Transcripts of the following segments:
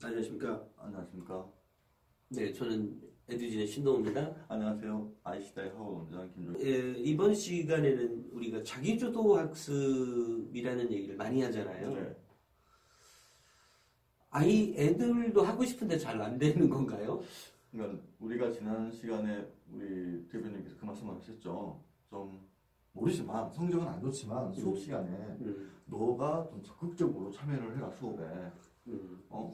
안녕하십니까. 안녕하십니까. 네, 저는 에듀진의 신동호입니다. 안녕하세요. 아이시다의 학원 원장 김종. 이번 시간에는 우리가 자기주도 학습이라는 얘기를 많이 하잖아요. 네. 애들도 하고 싶은데 잘 안 되는 건가요? 그러니까 우리가 지난 시간에 우리 대표님께서 그 말씀을 하셨죠. 좀 모르지만 성적은 안 좋지만 수업 시간에 너가 좀 적극적으로 참여를 해라 수업에.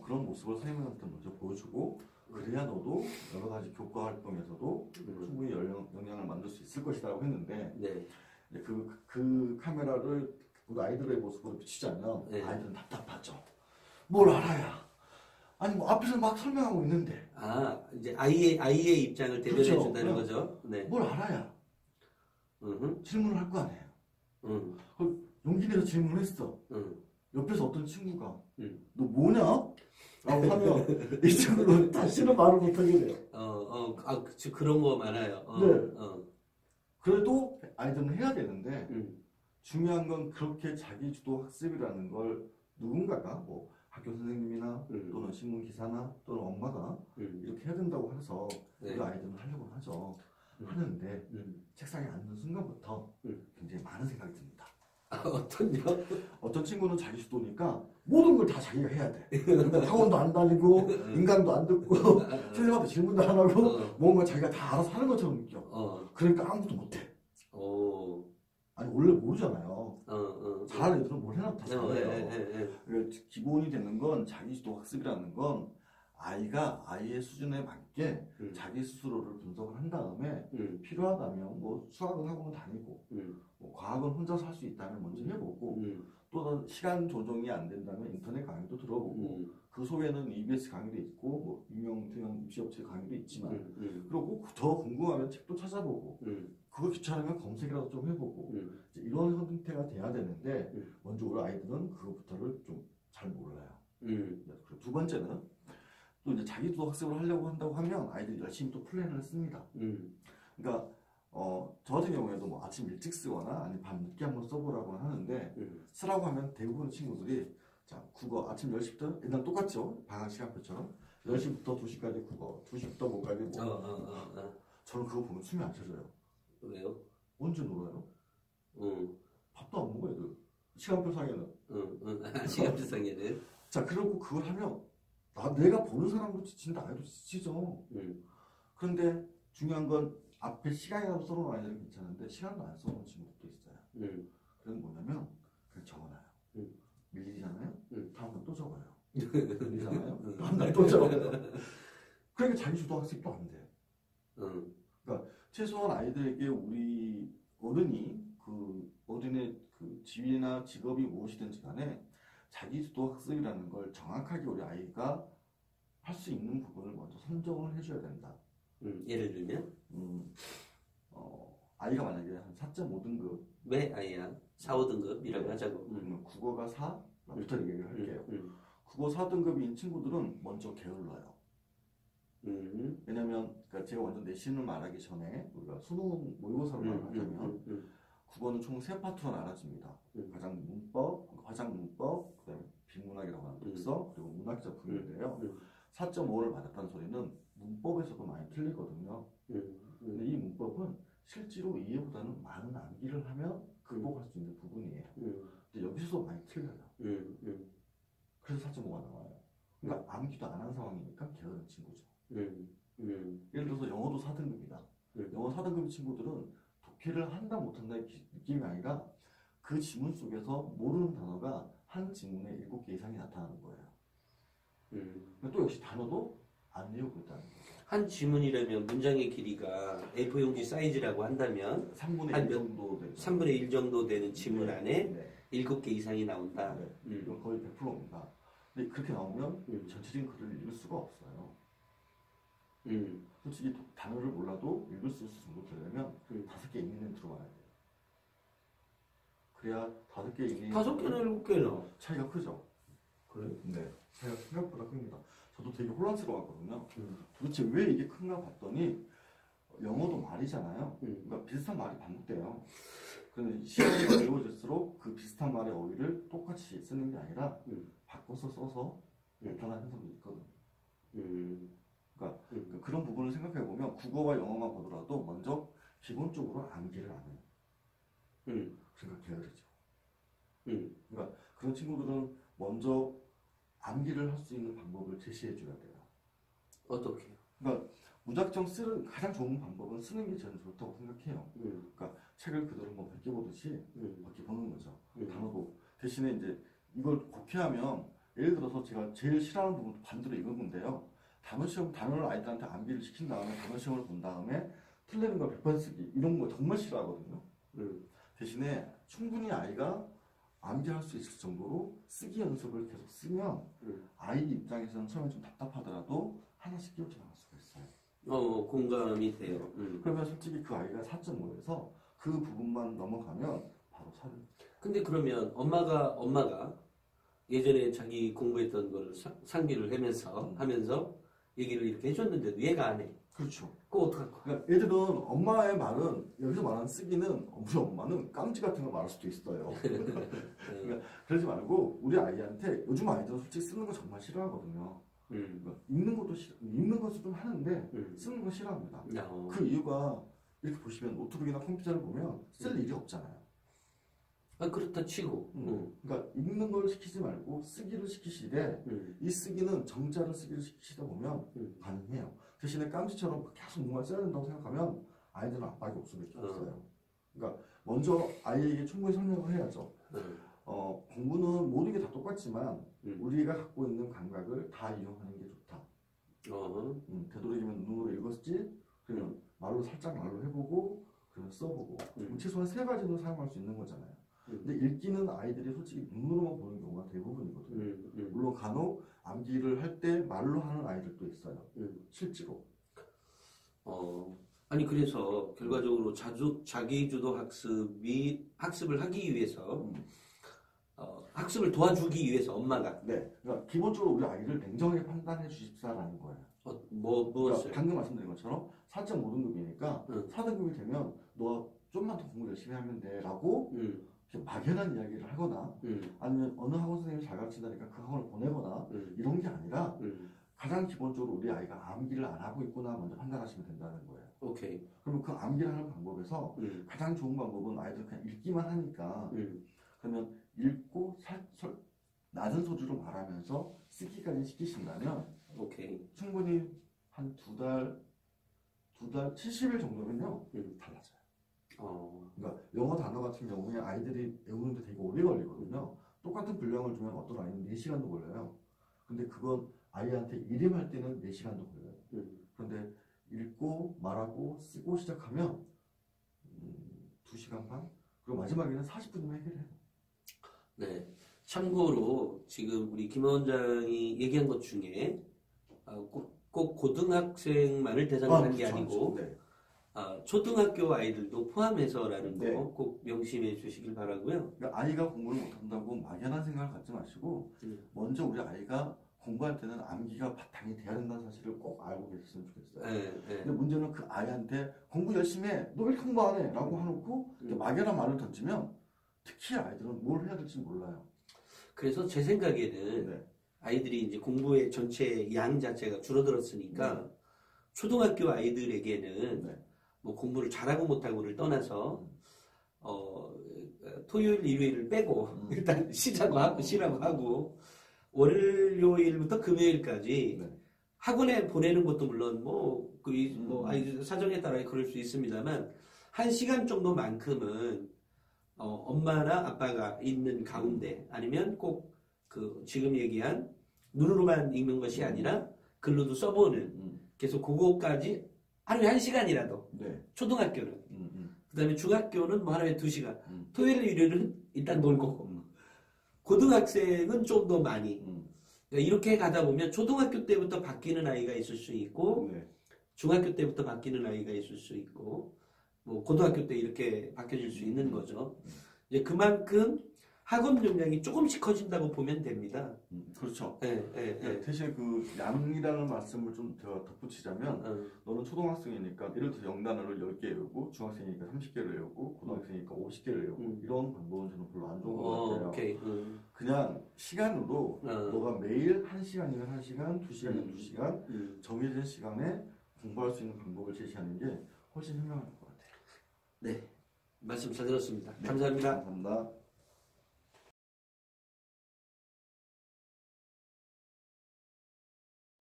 그런 모습을 선생님한테 먼저 보여주고 그래야 너도 여러 가지 교과 활동에서도 충분히 영향을 만들 수 있을 것이라고 했는데 네. 이제 그 카메라를 우리 아이들의 모습으로 비치자면 네. 아이들은 답답하죠. 뭘 알아야? 아니 뭐 앞에서 막 설명하고 있는데. 이제 아이의 입장을 대변해 그렇죠. 준다는 거죠. 네. 뭘 알아야? 질문을 할 거 아니에요. 용기 내서 질문을 했어. 옆에서 어떤 친구가 너 뭐냐? 라고 하면 이 친구는 다시는 말을 못하게 돼요. 그런 거 많아요. 네. 그래도 아이들은 해야 되는데 중요한 건 그렇게 자기주도 학습이라는 걸 누군가가 뭐 학교 선생님이나 또는 신문 기사나 또는 엄마가 이렇게 해야 된다고 해서 네. 우리 아이들은 하려고 하죠. 하는데 책상에 앉는 순간부터 굉장히 많은 생각이 듭니다. 어떤요? 어떤 친구는 자기주도니까 모든 걸 다 자기가 해야 돼. 학원도 안 다니고 인강도 안 듣고 선생님한테 질문도 안 하고 뭔가 자기가 다 알아서 하는 것처럼 느껴. 그러니까 아무것도 못해. 아니 원래 모르잖아요. 잘하는 애들은 뭘 해놔도 다 잘해요. 기본이 되는 건 자기주도 학습이라는 건 아이가 아이의 수준에 맞게 자기 스스로를 분석을 한 다음에 필요하다면 뭐 수학은 학원을 다니고 뭐 과학은 혼자서 할 수 있다면 먼저 해보고 또 시간 조정이 안 된다면 인터넷 강의도 들어보고 그 속에는 EBS 강의도 있고 뭐 유명 입시업체 강의도 있지만 그리고 더 궁금하면 책도 찾아보고 그거 귀찮으면 검색이라도 좀 해보고 이런 형태가 돼야 되는데 먼저 우리 아이들은 그것부터를 좀 잘 몰라요. 그리고 두 번째는 또 이제 자기주도 학습을 하려고 한다고 하면 아이들이 열심히 또 플랜을 씁니다. 그러니까 저 같은 경우에도 뭐 아침 일찍 쓰거나 아니면 밤 늦게 한번 써보라고 하는데 쓰라고 하면 대부분 친구들이 자 국어 아침 10시부터 일단 똑같죠. 방학 시간표처럼 10시부터 2시까지 국어 2시부터 뭐까지 뭐 저는 그거 보면 숨이 안 쉬어져요. 왜요? 언제 놀아요? 밥도 안 먹어요. 애들. 시간표상에는. 시간표상에는. 자 그러고 그걸 하면 내가 보는 사람도 지친다 아이도 지치죠. 그런데 중요한 건 앞에 시간이라도 써놓은 아이들은 괜찮은데 시간도 안 써놓은 친구들도 있어요. 그건 뭐냐면 그냥 적어놔요. 밀리잖아요. 다음날 또 적어요. 밀리잖아요. 다음날 또 적어요. 그러니까 자기주도 학습도 안 돼. 그러니까 최소한 아이들에게 우리 어른이 그 어른의 그 지위나 직업이 무엇이든지 간에 자기주도 학습이라는 걸 정확하게 우리 아이가 할 수 있는 부분을 먼저 선정을 해줘야 된다. 예를 들면? 아이가 만약에 한 4.5등급. 왜 아이야? 4, 5등급이라고 하자고. 국어가 4부터 얘기를 할게요. 국어 4등급인 친구들은 먼저 게을러요. 왜냐면 그러니까 제가 완전 내신을 말하기 전에 우리가 수능 모의고사로 말하자면 국어는 총 3파트로 나눠집니다. 화장 문법, 그다음에 비문학이라고 하는 독서, 그리고 문학 작품인데요. 4.5를 맞았다는 소리는 문법에서도 많이 틀리거든요. 근데 이 문법은 실제로 이해보다는 많은 암기를 하면 극복할 수 있는 부분이에요. 근데 여기서도 많이 틀려요. 그래서 4.5가 나와요. 그러니까 암기도 안 한 상황이니까 게으른 친구죠. 예를 들어서 영어도 4등급이다. 영어 4등급 친구들은 독해를 한다 못한다의 느낌이 아니라 그 지문 속에서 모르는 단어가 한 지문에 7개 이상이 나타나는 거예요. 또 역시 단어도 안 외우고 있다는 거죠. 한 지문이라면 문장의 길이가 A4 용지 사이즈라고 한다면 3분의 1 정도 되죠. 3분의 1 정도 되는 지문 안에 네. 7개 이상이 나온다. 이건 거의 100%입니다. 근데 그렇게 나오면 전체적인 글을 읽을 수가 없어요. 솔직히 단어를 몰라도 읽을 수 있을 정도 되려면 5개 이내는 들어와야 돼요. 그래야 5개 이내 5개나 7개나 차이가 크죠. 그래? 네, 차이가 생각보다 큽니다. 저도 되게 혼란스러웠거든요. 도대체 왜 이게 큰가 봤더니 영어도 말이잖아요. 그러니까 비슷한 말이 반복돼요. 그런데 시간이 어려워질수록 그 비슷한 말의 어휘를 똑같이 쓰는 게 아니라 바꿔서 써서 나타나는 현상도 있거든요. 음. 그러니까 그런 부분을 생각해 보면 국어와 영어만 보더라도 먼저 기본적으로 암기를 안 해요. 그러니까 게으르죠. 그러니까 그런 친구들은 먼저 암기를 할 수 있는 방법을 제시해 줘야 돼요. 어떻게요? 그러니까 무작정 쓰는 가장 좋은 방법은 쓰는 게 제일 좋다고 생각해요. 그러니까 책을 그대로 한번 베껴보듯이 이렇게 보는 거죠. 단어도 대신에 이제 이걸 곡해하면 예를 들어서 제가 제일 싫어하는 부분 반대로 이건 건데요. 단어를 아이들한테 암기를 시킨 다음에 단어 시험을 본 다음에 틀리는 걸 100번 쓰기 이런 거 정말 싫어하거든요. 대신에 충분히 아이가 암기할 수 있을 정도로 쓰기 연습을 계속 쓰면 아이 입장에서는 처음에 좀 답답하더라도 하나씩 끼워쳐 나갈 수가 있어요. 공감이 돼요. 그러면 솔직히 그 아이가 4.5에서 그 부분만 넘어가면 바로 4. 근데 그러면 엄마가 예전에 자기 공부했던 걸 상기를 하면서 얘기를 이렇게 해줬는데도 얘가 안 해. 그렇죠. 그거 어떡할 거야? 그러니까 애들은 엄마의 말은 여기서 말하는 쓰기는 우리 엄마는 깜지 같은 거 말할 수도 있어요. 그러니까 그러지 말고 우리 아이한테 요즘 아이들은 솔직히 쓰는 거 정말 싫어하거든요. 그러니까 읽는 것도 좀 하는데 쓰는 거 싫어합니다. 그 이유가 이렇게 보시면 노트북이나 컴퓨터를 보면 쓸 일이 없잖아요. 그렇다 치고. 그러니까 읽는 걸 시키지 말고 쓰기를 시키시되 이 쓰기는 정자를 쓰기를 시키시다 보면 가능해요. 대신에 깜지처럼 계속 뭔가 써야 된다고 생각하면 아이들은 압박이 없을 수밖에 없어요. 그러니까 먼저 아이에게 충분히 설명을 해야죠. 공부는 모든 게 다 똑같지만 우리가 갖고 있는 감각을 다 이용하는 게 좋다. 되도록이면 눈으로 읽었지, 그러면 살짝 말로 해보고, 그러면 써보고. 최소한 3가지는 사용할 수 있는 거잖아요. 근데 읽기는 아이들이 솔직히 눈으로만 보는 경우가 대부분이거든요. 물론 간혹 암기를 할 때 말로 하는 아이들도 있어요. 실제로. 아니 그래서 결과적으로 자기주도 학습을 하기 위해서 학습을 도와주기 위해서 엄마가 그러니까 기본적으로 우리 아이를 냉정하게 판단해 주십사라는 거예요. 무엇을? 그러니까 방금 말씀드린 것처럼 4.5등급이니까 4등급이 되면 너 좀만 더 공부 열심히 하면 돼라고 막연한 이야기를 하거나 아니면 어느 학원 선생님이 잘 가르친다니까 그 학원을 보내거나 이런 게 아니라 가장 기본적으로 우리 아이가 암기를 안 하고 있구나 먼저 판단하시면 된다는 거예요. 오케이. 그러면 그 암기를 하는 방법에서 가장 좋은 방법은 아이들 그냥 읽기만 하니까 그러면 읽고 낮은 소리로 말하면서 쓰기까지 시키신다면 오케이. 충분히 한 2달 70일 정도면요 달라져요. 그러니까 영어 단어 같은 경우에 아이들이 외우는데 되게 오래 걸리거든요. 똑같은 분량을 주면 어떤 아이는 4시간도 걸려요. 근데 그건 아이한테 일임할 때는 4시간도 걸려요. 그런데 읽고 말하고 쓰고 시작하면 2시간 반? 그리고 마지막에는 40분이면 해결해요. 네. 참고로 지금 우리 김 원장이 얘기한 것 중에 꼭 고등학생만을 대상으로 한 게 아니고 초등학교 아이들도 포함해서라는 거 꼭 명심해 주시길 바라고요. 그러니까 아이가 공부를 못한다고 막연한 생각을 갖지 마시고 먼저 우리 아이가 공부할 때는 암기가 바탕이 돼야 된다는 사실을 꼭 알고 계셨으면 좋겠어요. 근데 문제는 그 아이한테 공부 열심히 해, 너 왜 공부 안 해? 라고 해놓고 막연한 말을 던지면 특히 아이들은 뭘 해야 될지 몰라요. 그래서 제 생각에는 아이들이 이제 공부의 전체 양 자체가 줄어들었으니까 초등학교 아이들에게는 뭐 공부를 잘하고 못하고를 떠나서 토요일, 일요일을 빼고 일단 쉬라고 하고 월요일부터 금요일까지 학원에 보내는 것도 물론 아이들 사정에 따라 그럴 수 있습니다만 1시간 정도만큼은 엄마나 아빠가 있는 가운데 아니면 꼭 지금 얘기한 눈으로만 읽는 것이 아니라 글로도 써보는 계속 그거까지 하루에 1시간이라도 초등학교는 그 다음에 중학교는 뭐 하루에 2시간 토요일 일요일은 일단 놀고 고등학생은 좀 더 많이 그러니까 이렇게 가다 보면 초등학교 때부터 바뀌는 아이가 있을 수 있고 중학교 때부터 바뀌는 아이가 있을 수 있고 뭐 고등학교 때 이렇게 바뀌어질 수 있는 거죠. 이제 그만큼 학원 용량이 조금씩 커진다고 보면 됩니다. 그렇죠. 대신 그 양이라는 말씀을 좀 더 덧붙이자면 너는 초등학생이니까 예를 들어 영단어를 10개 외우고 중학생이니까 30개를 외우고 고등학생이니까 50개를 외우고 이런 방법은 저는 별로 안 좋은 것 같아요. 오케이. 그 그냥 시간으로 너가 매일 1시간이면 1시간, 2시간이면 2시간 정해진 시간에 공부할 수 있는 방법을 제시하는 게 훨씬 현명할 것 같아요. 네, 말씀 잘 들었습니다. 네, 감사합니다. 감사합니다.